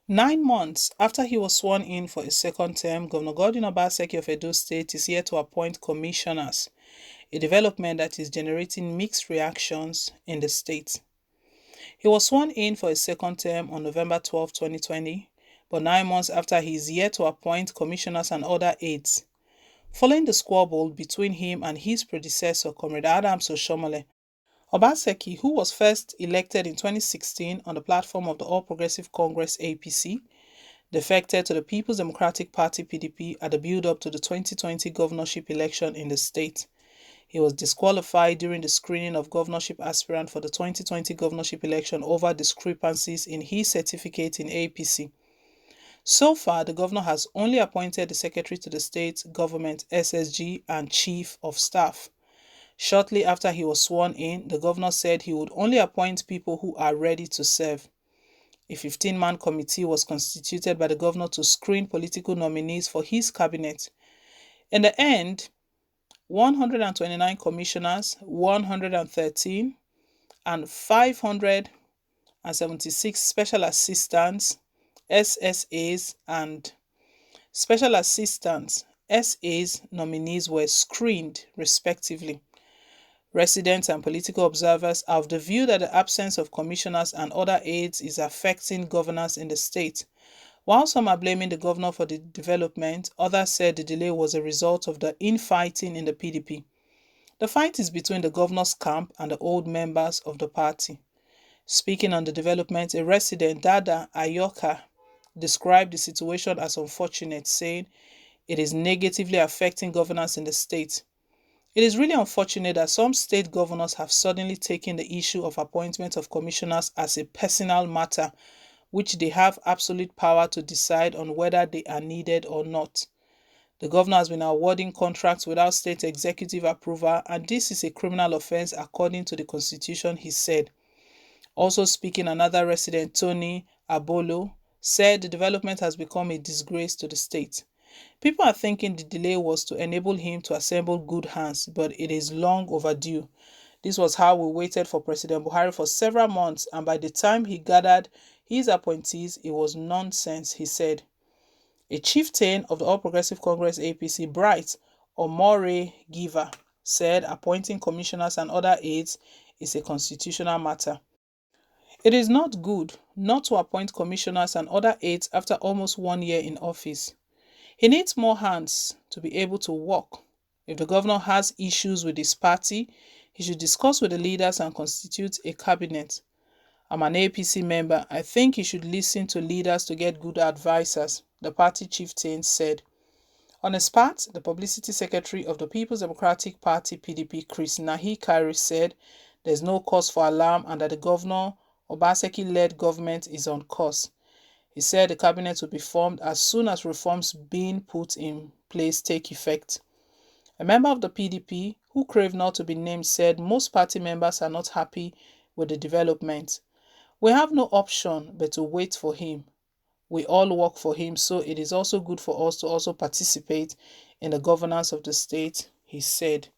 9 months after he was sworn in for a second term, Governor Godwin Obaseki of Edo State is here to appoint commissioners, a development that is generating mixed reactions in the state. He was sworn in for a second term on November 12, 2020, but 9 months after he is yet to appoint commissioners and other aides. Following the squabble between him and his predecessor, Comrade Adams Oshomole, Obaseki, who was first elected in 2016 on the platform of the All Progressive Congress APC, defected to the People's Democratic Party PDP at the build-up to the 2020 governorship election in the state. He was disqualified during the screening of governorship aspirant for the 2020 governorship election over discrepancies in his certificate in APC. So far, the governor has only appointed the secretary to the state government SSG and chief of staff. Shortly after he was sworn in, the governor said he would only appoint people who are ready to serve. A 15-man committee was constituted by the governor to screen political nominees for his cabinet. In the end, 129 commissioners, 113 and 576 special assistants, SSAs and special assistants, SAs nominees were screened respectively. Residents and political observers are of the view that the absence of commissioners and other aides is affecting governance in the state. While some are blaming the governor for the development, others said the delay was a result of the infighting in the PDP. The fight is between the governor's camp and the old members of the party. Speaking on the development, a resident, Dada Ayoka, described the situation as unfortunate, saying it is negatively affecting governance in the state. It is really unfortunate that some state governors have suddenly taken the issue of appointment of commissioners as a personal matter, which they have absolute power to decide on whether they are needed or not. The governor has been awarding contracts without state executive approval, and this is a criminal offense according to the constitution, he said. Also speaking, another resident, Tony Abolo, said the development has become a disgrace to the state. People are thinking the delay was to enable him to assemble good hands, but it is long overdue. This was how we waited for President Buhari for several months, and by the time he gathered his appointees, it was nonsense, he said. A chieftain of the All Progressive Congress APC, Bright Omore Giver, said appointing commissioners and other aides is a constitutional matter. It is not good not to appoint commissioners and other aides after almost 1 year in office. He needs more hands to be able to work. If the governor has issues with his party, he should discuss with the leaders and constitute a cabinet. I'm an APC member. I think he should listen to leaders to get good advisors, the party chieftain said. On his part, the publicity secretary of the People's Democratic Party PDP, Chris Nahi-Kari, said there is no cause for alarm and that the governor Obaseki-led government is on course. He said the cabinet will be formed as soon as reforms being put in place take effect. A member of the PDP, who craved not to be named, said most party members are not happy with the development. We have no option but to wait for him. We all work for him, so it is also good for us to also participate in the governance of the state, he said.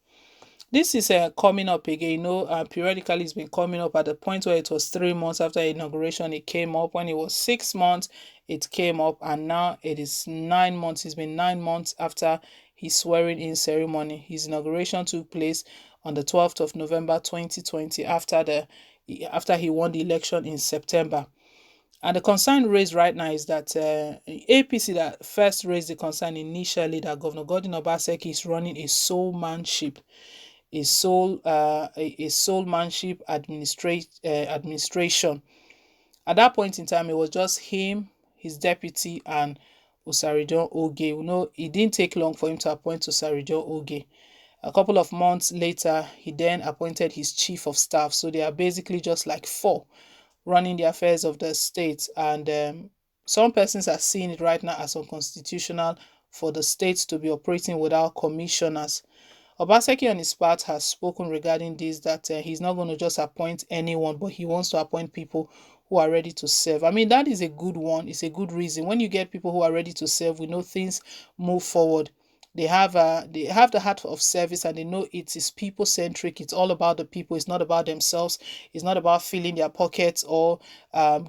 This is coming up again. Periodically it's been coming up at the point where it was 3 months after inauguration, it came up. When it was 6 months, it came up. And now it is 9 months. It's been 9 months after his swearing in ceremony. His inauguration took place on the 12th of November 2020 after he won the election in September. And the concern raised right now is that APC that first raised the concern initially that Governor Godwin Obaseki is running a soulmanship administration. At that point in time, it was just him, his deputy, and Osaridon Oge. It didn't take long for him to appoint Osaridon Oge. A couple of months later, he then appointed his chief of staff. So they are basically just like four running the affairs of the state. And some persons are seeing it right now as unconstitutional for the state to be operating without commissioners. Obaseki on his part has spoken regarding this, that he's not going to just appoint anyone, but he wants to appoint people who are ready to serve. I mean, that is a good one. It's a good reason. When you get people who are ready to serve, we know things move forward. they have the heart of service, and they know it is people centric. It's all about the people. It's not about themselves. It's not about filling their pockets or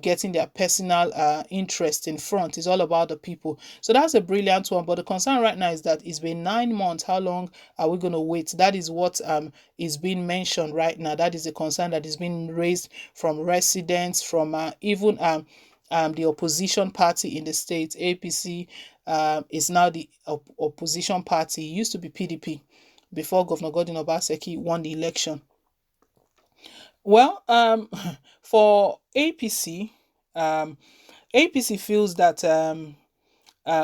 getting their personal interest in front. It's all about the people. So that's a brilliant one. But the concern right now is that it's been 9 months. How long are we going to wait? That is what is being mentioned right now. That is a concern that is being raised from residents, from even the opposition party in the state. APC is now the opposition party. It used to be PDP before Governor Godwin Obaseki won the election. Well, for APC, APC feels that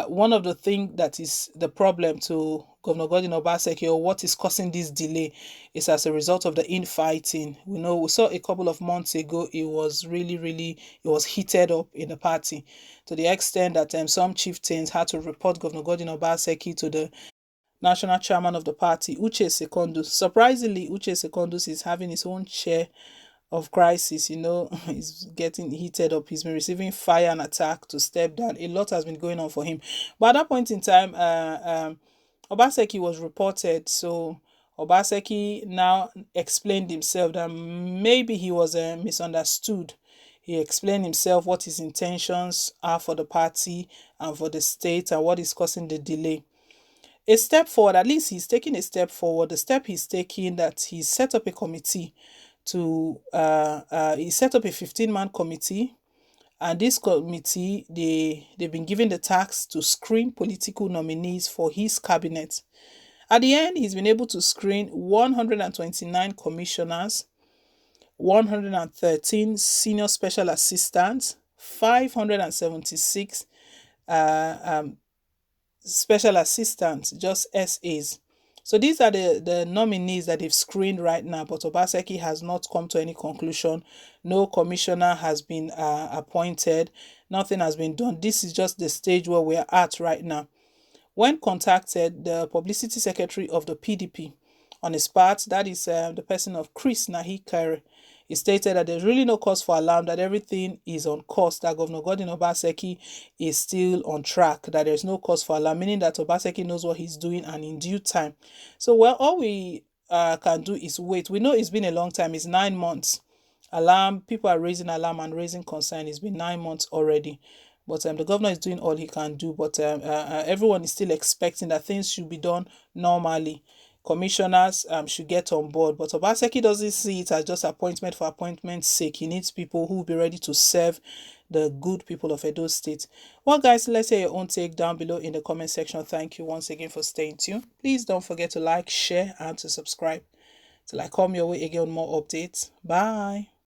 one of the things that is the problem to Governor Godwin Obaseki, or what is causing this delay, is as a result of the infighting. We know, we saw a couple of months ago, it was really, it was heated up in the party, to the extent that some chieftains had to report Governor Godwin Obaseki to the national chairman of the party, Uche Secondus. Surprisingly, Uche Secondus is having his own share of crisis. He's getting heated up. He's been receiving fire and attack to step down. A lot has been going on for him. But at that point in time, Obaseki was reported. So Obaseki now explained himself that maybe he was misunderstood. He explained himself what his intentions are for the party and for the state, and what is causing the delay. A step forward, at least he's taking a step forward. The step he's taking, that he set up a committee to he set up a 15-man committee, and this committee, they've been given the task to screen political nominees for his cabinet. At the end, he's been able to screen 129 commissioners, 113 senior special assistants, 576 special assistants, just SAs. So these are the nominees that they've screened right now, but Obaseki has not come to any conclusion. No commissioner has been appointed. Nothing has been done. This is just the stage where we're at right now. When contacted, the publicity secretary of the PDP, on his part, that is the person of Chris Nahi, he stated that there's really no cause for alarm, that everything is on course, that Governor Godwin Obaseki is still on track, that there's no cause for alarm, meaning that Obaseki knows what he's doing, and in due time. So, well, all we can do is wait. We know it's been a long time. It's 9 months. Alarm, people are raising alarm and raising concern. It's been 9 months already. But the governor is doing all he can do. But everyone is still expecting that things should be done normally. Commissioners should get on board. But Obaseki doesn't see it as just appointment for appointment's sake. He needs people who will be ready to serve the good people of Edo State. Well, guys, let's hear your own take down below in the comment section. Thank you once again for staying tuned. Please don't forget to like, share, and to subscribe. Till I come your way again with more updates. Bye.